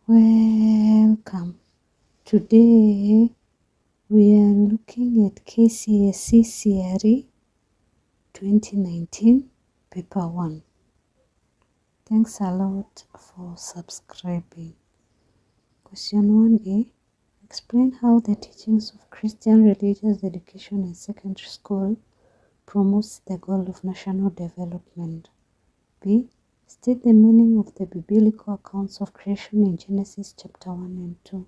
Welcome. Today we are looking at KCSE CRE 2019 paper 1. Thanks a lot for subscribing. Question 1A. Explain how the teachings of Christian religious education in secondary school promotes the goal of national development. B. State the meaning of the biblical accounts of creation in Genesis chapter 1 and 2.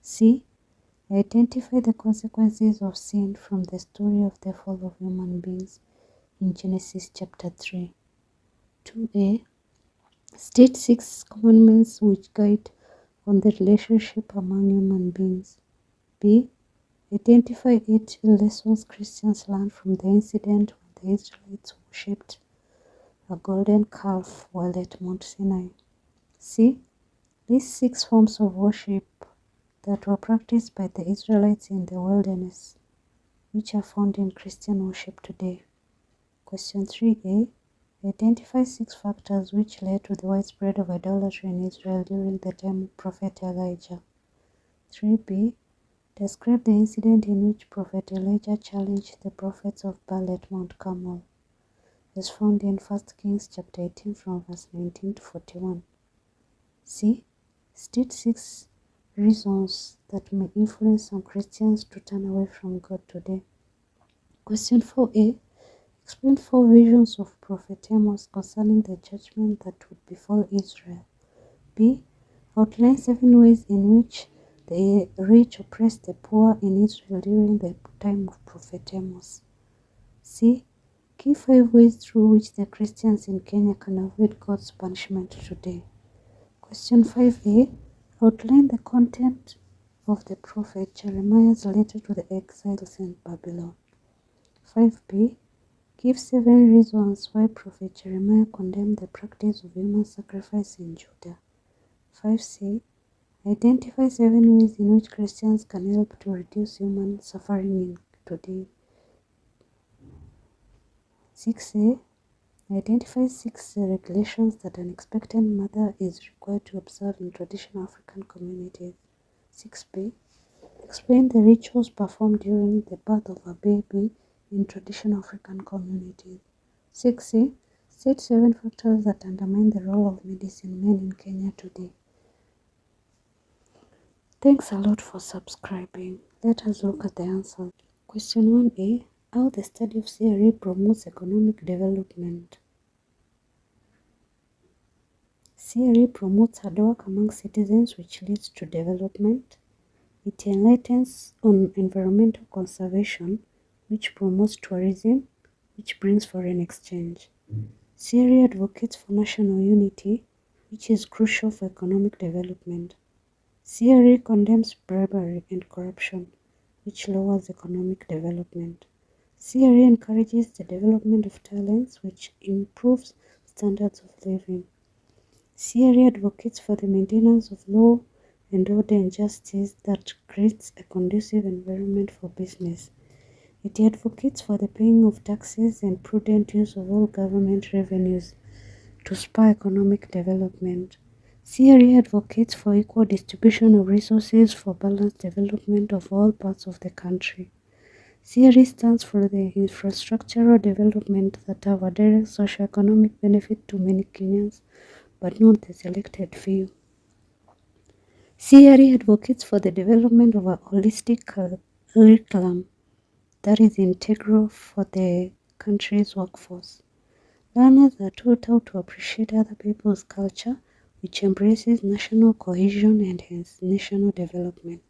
C. Identify the consequences of sin from the story of the fall of human beings in Genesis chapter 3. 2A. State 6 commandments which guide on the relationship among human beings. B. Identify 8 lessons Christians learn from the incident when the Israelites worshipped a golden calf while at Mount Sinai. C. List 6 forms of worship that were practiced by the Israelites in the wilderness, which are found in Christian worship today. Question 3A. Identify 6 factors which led to the widespread of idolatry in Israel during the time of Prophet Elijah. 3B. Describe the incident in which Prophet Elijah challenged the prophets of Baal at Mount Carmel, as found in 1 Kings chapter 18 from verse 19 to 41. C. State 6 reasons that may influence some Christians to turn away from God today. Question 4A. Explain 4 visions of Prophet Amos concerning the judgment that would befall Israel. B. Outline 7 ways in which the rich oppressed the poor in Israel during the time of Prophet Amos. C. Give 5 ways through which the Christians in Kenya can avoid God's punishment today. Question 5A. Outline the content of the prophet Jeremiah's letter to the exiles in Babylon. 5B. Give 7 reasons why Prophet Jeremiah condemned the practice of human sacrifice in Judah. 5C. Identify 7 ways in which Christians can help to reduce human suffering in today. 6A. Identify 6 regulations that an expectant mother is required to observe in traditional African communities. 6B. Explain the rituals performed during the birth of a baby in traditional African communities. 6C. State 7 factors that undermine the role of medicine men in Kenya today. Thanks a lot for subscribing. Let us look at the answers. Question 1A. How the study of CRE promotes economic development. CRE promotes hard work among citizens, which leads to development. It enlightens on environmental conservation, which promotes tourism, which brings foreign exchange. CRE advocates for national unity, which is crucial for economic development. CRE condemns bribery and corruption, which lowers economic development. CRE encourages the development of talents, which improves standards of living. CRE advocates for the maintenance of law and order and justice that creates a conducive environment for business. It advocates for the paying of taxes and prudent use of all government revenues to spur economic development. CRE advocates for equal distribution of resources for balanced development of all parts of the country. CRE stands for the infrastructural development that have a direct socio-economic benefit to many Kenyans, but not the selected few. CRE advocates for the development of a holistic curriculum that is integral for the country's workforce. Learners are taught how to appreciate other people's culture, which embraces national cohesion and hence national development.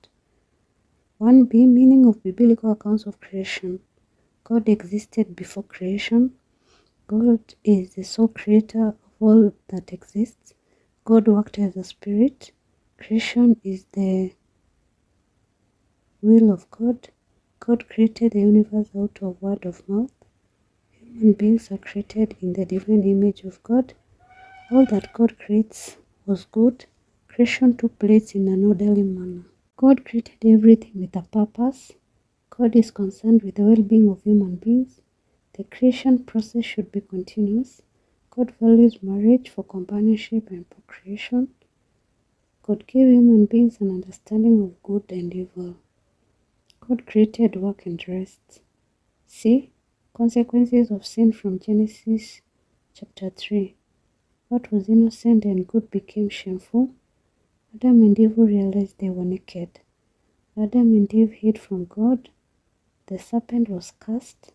1B. Meaning of biblical accounts of creation. God existed before creation. God is the sole creator of all that exists. God worked as a spirit. Creation is the will of God. God created the universe out of word of mouth. Human beings are created in the divine image of God. All that God creates was good. Creation took place in an orderly manner. God created everything with a purpose. God is concerned with the well-being of human beings. The creation process should be continuous. God values marriage for companionship and procreation. God gave human beings an understanding of good and evil. God created work and rest. C. Consequences of sin from Genesis chapter 3. What was innocent and good became shameful. Adam and Eve realized they were naked. Adam and Eve hid from God. The serpent was cast.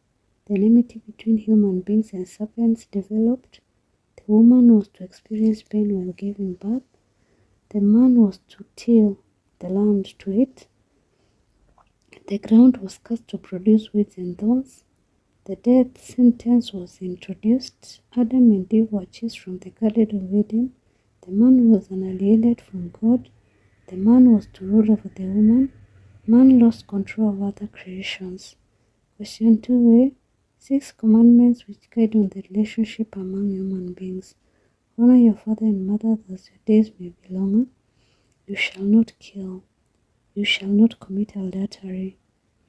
The enmity between human beings and serpents developed. The woman was to experience pain while giving birth. The man was to till the land to eat. The ground was cursed to produce weeds and thorns. The death sentence was introduced. Adam and Eve were chased from the Garden of Eden. The man was alienated from God. The man was to rule over the woman. Man lost control of other creations. Question 2a. 6 commandments which guide on the relationship among human beings. Honor your father and mother that your days may be longer. You shall not kill. You shall not commit adultery.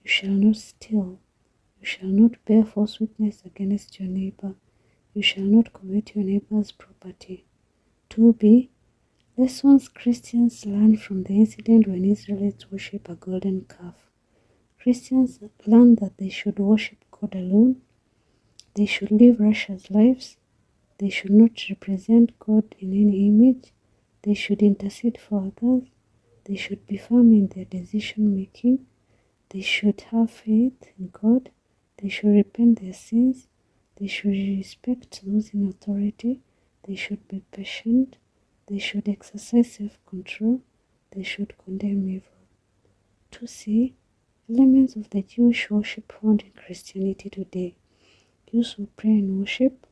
You shall not steal. You shall not bear false witness against your neighbor. You shall not covet your neighbor's property. 2b. Lessons Christians learn from the incident when Israelites worship a golden calf. Christians learn that they should worship God alone. They should live righteous lives. They should not represent God in any image. They should intercede for others. They should be firm in their decision making. They should have faith in God. They should repent their sins. They should respect those in authority. They should be patient. They should exercise self-control. They should condemn evil. 2c. Elements of the Jewish worship found in Christianity today. Use of prayer and worship.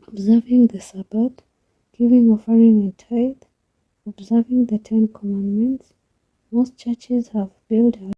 Observing the Sabbath. Giving offering and tithe. Observing the 10 Commandments. Most churches have built